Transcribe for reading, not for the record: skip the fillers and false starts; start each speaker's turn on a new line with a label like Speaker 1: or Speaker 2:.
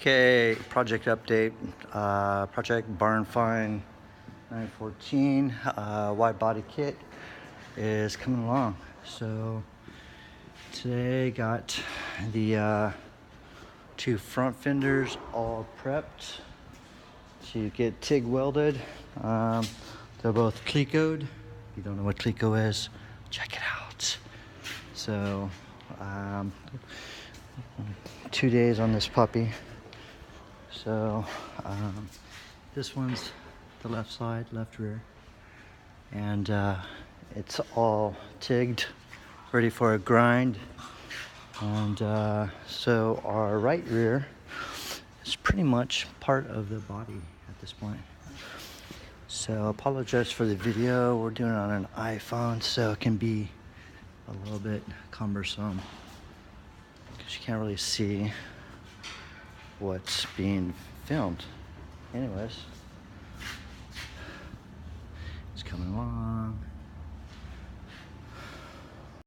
Speaker 1: Okay, project update. Project Barn Find 914 wide body kit is coming along. So today got the two front fenders all prepped to get TIG welded. They're both clecoed. If you don't know what cleco is, check it out. So 2 days on this puppy. So this one's the left side, left rear, and it's all tigged, ready for a grind. And so our right rear is pretty much part of the body at this point. So I apologize for the video. We're doing it on an iPhone, so it can be a little bit cumbersome because you can't really see what's being filmed. Anyways,